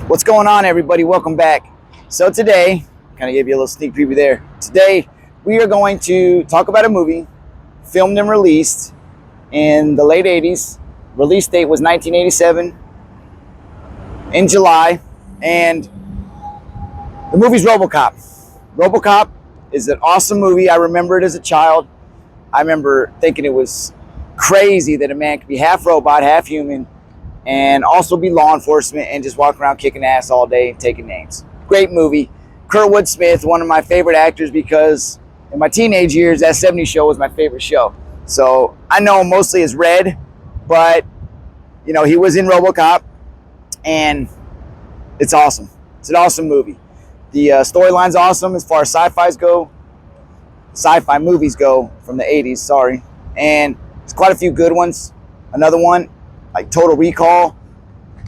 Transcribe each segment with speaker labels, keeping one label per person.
Speaker 1: What's going on, everybody? Welcome back. So today, kind of gave you a little sneak preview there. Today, we are going to talk about a movie filmed and released in the late 80s. Release date was 1987 in July, and the movie's Robocop. Robocop is an awesome movie. I remember it as a child. I remember thinking it was crazy that a man could be half robot, half human, and also be law enforcement and just walk around kicking ass all day and taking names. Great movie. Kurtwood Smith, one of my favorite actors, because in my teenage years, that 70s show was my favorite show. So I know him mostly as Red, but you know, he was in Robocop, and it's awesome. It's an awesome movie. The storyline's awesome as far as sci-fi movies go from the 80s, sorry. And there's quite a few good ones. Another one, like Total Recall,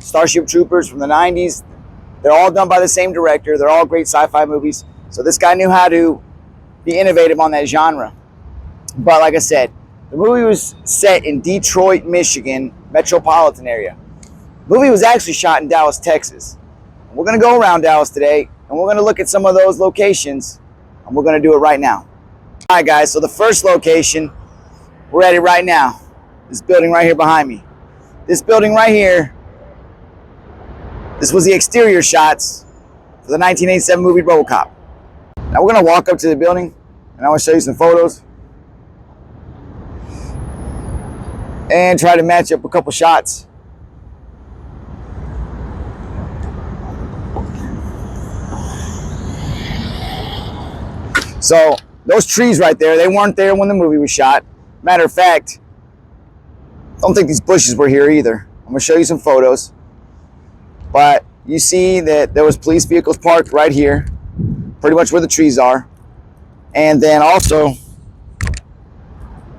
Speaker 1: Starship Troopers from the 90s. They're all done by the same director. They're all great sci-fi movies. So this guy knew how to be innovative on that genre. But like I said, the movie was set in Detroit, Michigan, metropolitan area. The movie was actually shot in Dallas, Texas. We're going to go around Dallas today, and we're going to look at some of those locations, and we're going to do it right now. All right, guys, so the first location, we're at it right now. This building right here behind me. This building right here, this was the exterior shots for the 1987 movie Robocop. Now we're going to walk up to the building, and I want to show you some photos and try to match up a couple shots. So those trees right there, they weren't there when the movie was shot. Matter of fact, I don't think these bushes were here either. I'm going to show you some photos. But you see that there was police vehicles parked right here, pretty much where the trees are. And then also,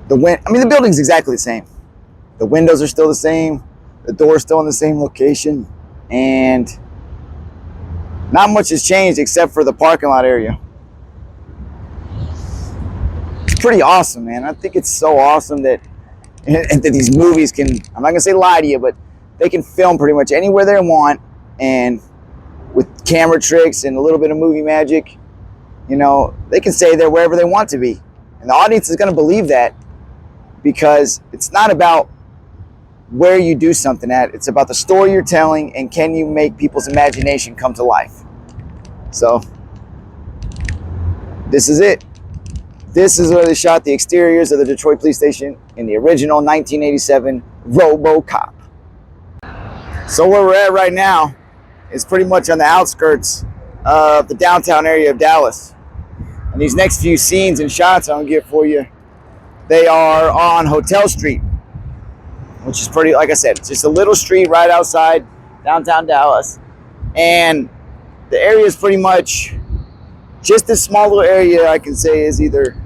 Speaker 1: the building's exactly the same. The windows are still the same. The door's still in the same location. And not much has changed except for the parking lot area. It's pretty awesome, man. I think it's so awesome that these movies can, I'm not going to say lie to you, but they can film pretty much anywhere they want, and with camera tricks and a little bit of movie magic, you know, they can say they're wherever they want to be. And the audience is going to believe that, because it's not about where you do something at. It's about the story you're telling, and can you make people's imagination come to life. So this is it. This is where they shot the exteriors of the Detroit police station in the original 1987 Robocop. So where we're at right now is pretty much on the outskirts of the downtown area of Dallas. And these next few scenes and shots I'm going to get for you, they are on Hotel Street, which is pretty, like I said, it's just a little street right outside downtown Dallas. And the area is pretty much just this small little area, I can say, is either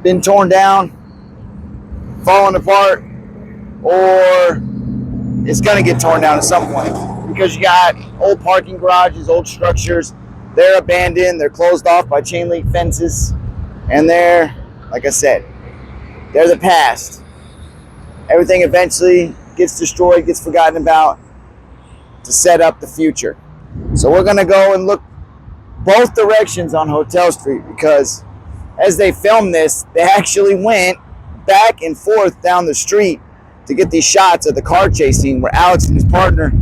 Speaker 1: been torn down, falling apart, or it's going to get torn down at some point, because you got old parking garages, old structures. They're abandoned, they're closed off by chain link fences, and they're, like I said, they're the past. Everything eventually gets destroyed, gets forgotten about, to set up the future. So we're going to go and look both directions on Hotel Street, because as they filmed this, they actually went back and forth down the street to get these shots of the car chase scene where Alex and his partner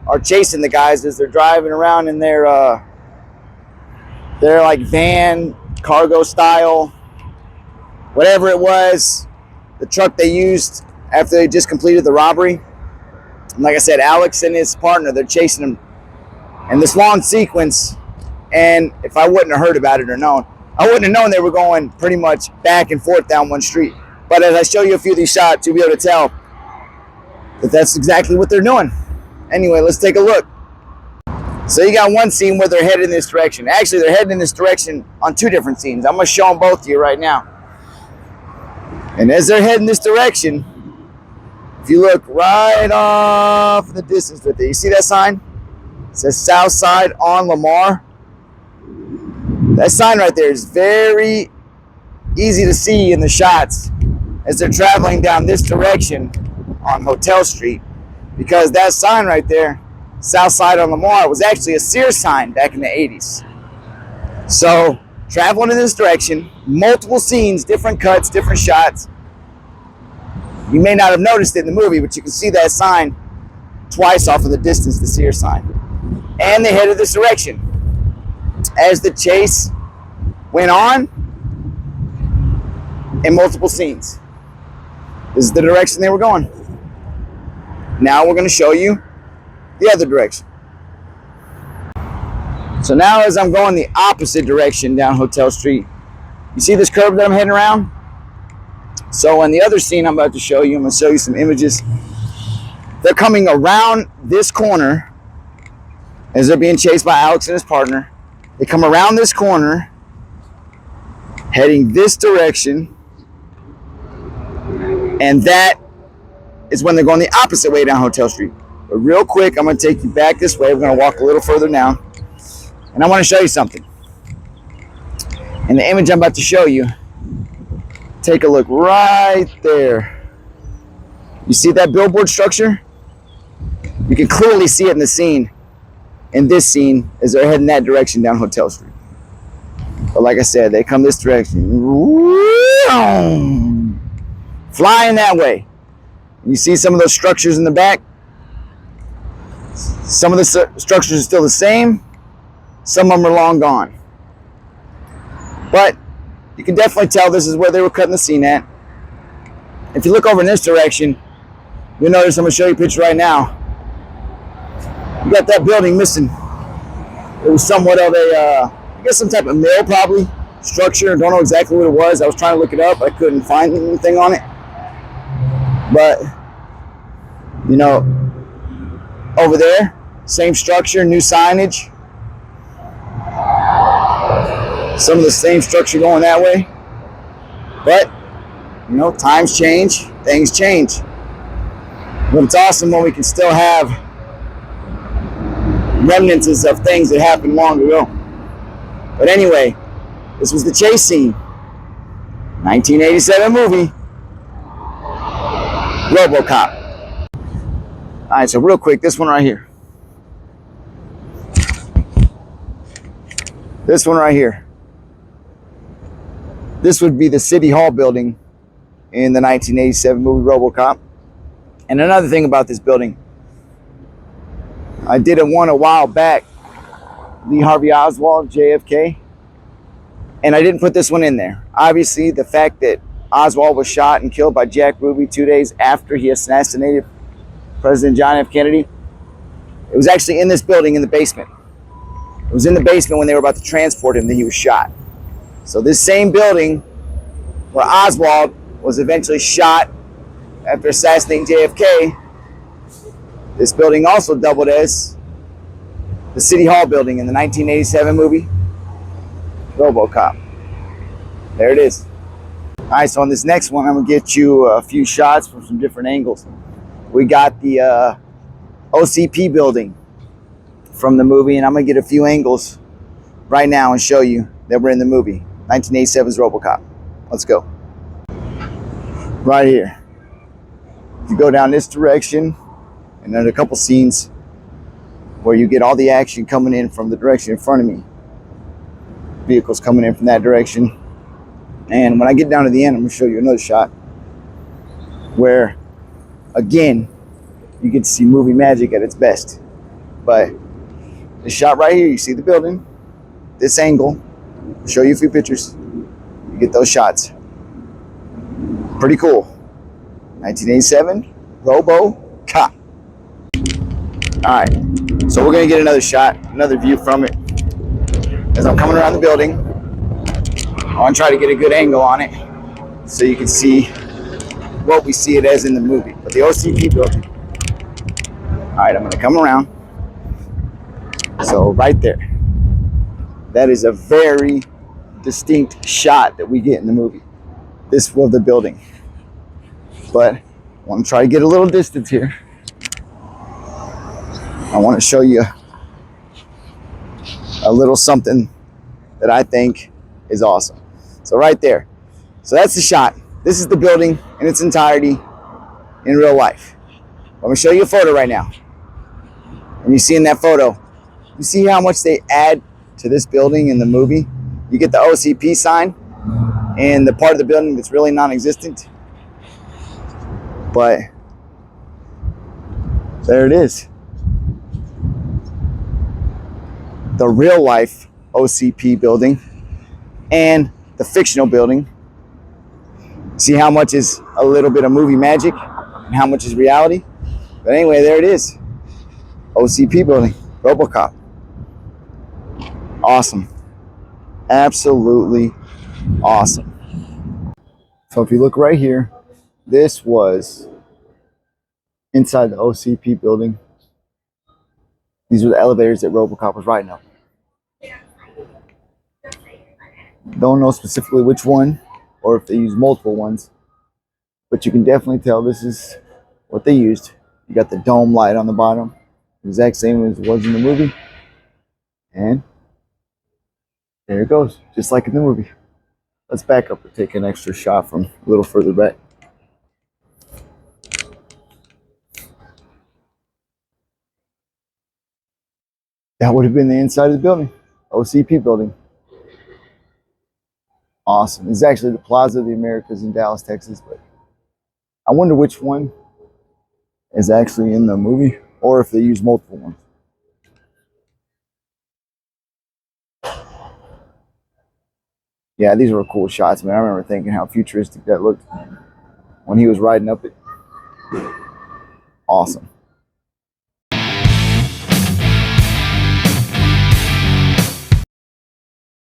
Speaker 1: are chasing the guys as they're driving around in their like van, cargo style, whatever it was, the truck they used after they just completed the robbery. And like I said, Alex and his partner, they're chasing them in this long sequence. And if I wouldn't have heard about it or known, I wouldn't have known they were going pretty much back and forth down one street. But as I show you a few of these shots, you'll be able to tell that that's exactly what they're doing. Anyway, let's take a look. So you got one scene where they're headed in this direction. Actually, they're heading in this direction on two different scenes. I'm going to show them both to you right now. And as they're heading this direction, if you look right off in the distance right there, you see that sign? It says South Side on Lamar. That sign right there is very easy to see in the shots as they're traveling down this direction on Hotel Street, because that sign right there South Side on Lamar was actually a Sears sign back in the 80s. So, traveling in this direction, multiple scenes, different cuts, different shots. You may not have noticed it in the movie, but you can see that sign twice off in the distance, the Sears sign. And they headed this direction. As the chase went on in multiple scenes. This is the direction they were going. Now we're going to show you the other direction. So now as I'm going the opposite direction down Hotel Street, you see this curve that I'm heading around? So in the other scene I'm about to show you, I'm going to show you some images. They're coming around this corner as they're being chased by Alex and his partner. They come around this corner, heading this direction, and that is when they're going the opposite way down Hotel Street. But real quick, I'm going to take you back this way. We're going to walk a little further down, and I want to show you something. In the image I'm about to show you, take a look right there. You see that billboard structure? You can clearly see it in the scene. In this scene, as they're heading that direction down Hotel Street. But like I said, they come this direction. Flying that way. You see some of those structures in the back? Some of the structures are still the same. Some of them are long gone. But you can definitely tell this is where they were cutting the scene at. If you look over in this direction, you'll notice, I'm going to show you a picture right now. You got that building missing. It was somewhat of a, I guess some type of mill probably, structure. Don't know exactly what it was. I was trying to look it up. I couldn't find anything on it. But, you know, over there, same structure, new signage. Some of the same structure going that way. But, you know, times change, things change. But it's awesome when we can still have remnants of things that happened long ago. But anyway, this was the chase scene. 1987 movie, Robocop. Alright, so real quick, this one right here. This one right here. This would be the City Hall building in the 1987 movie Robocop. And another thing about this building, I did one a while back, Lee Harvey Oswald, JFK, and I didn't put this one in there. Obviously, the fact that Oswald was shot and killed by Jack Ruby 2 days after he assassinated President John F. Kennedy, it was actually in this building in the basement. It was in the basement when they were about to transport him that he was shot. So this same building where Oswald was eventually shot after assassinating JFK, this building also doubled as the City Hall building in the 1987 movie Robocop. There it is. Alright, so on this next one, I'm going to get you a few shots from some different angles. We got the OCP building from the movie, and I'm going to get a few angles right now and show you that we're in the movie. 1987's Robocop. Let's go. Right here. If you go down this direction, and then a couple scenes where you get all the action coming in from the direction in front of me. Vehicles coming in from that direction. And when I get down to the end, I'm going to show you another shot where, again, you get to see movie magic at its best. But this shot right here, you see the building, this angle, I'll show you a few pictures. You get those shots. Pretty cool. 1987, Robocop. Alright, so we're going to get another shot, another view from it. As I'm coming around the building, I want to try to get a good angle on it so you can see what we see it as in the movie. But the OCP building. Alright, I'm going to come around. So right there. That is a very distinct shot that we get in the movie. This was the building. But I want to try to get a little distance here. I want to show you a little something that I think is awesome. So right there. So that's the shot. This is the building in its entirety in real life. I'm going to show you a photo right now. And you see in that photo, you see how much they add to this building in the movie? You get the OCP sign and the part of the building that's really non-existent. But there it is. The real life OCP building and the fictional building. See how much is a little bit of movie magic and how much is reality? But anyway, there it is. OCP building, Robocop. Awesome. Absolutely awesome. So if you look right here, this was inside the OCP building. These were the elevators that Robocop was riding up. Don't know specifically which one or if they used multiple ones, but you can definitely tell this is what they used. You got the dome light on the bottom, exact same as it was in the movie. And there it goes, just like in the movie. Let's back up and take an extra shot from a little further back. That would have been the inside of the building, OCP building. Awesome. It's actually the Plaza of the Americas in Dallas, Texas, but I wonder which one is actually in the movie or if they use multiple ones. Yeah, these were cool shots, man. I remember thinking how futuristic that looked when he was riding up it. Awesome.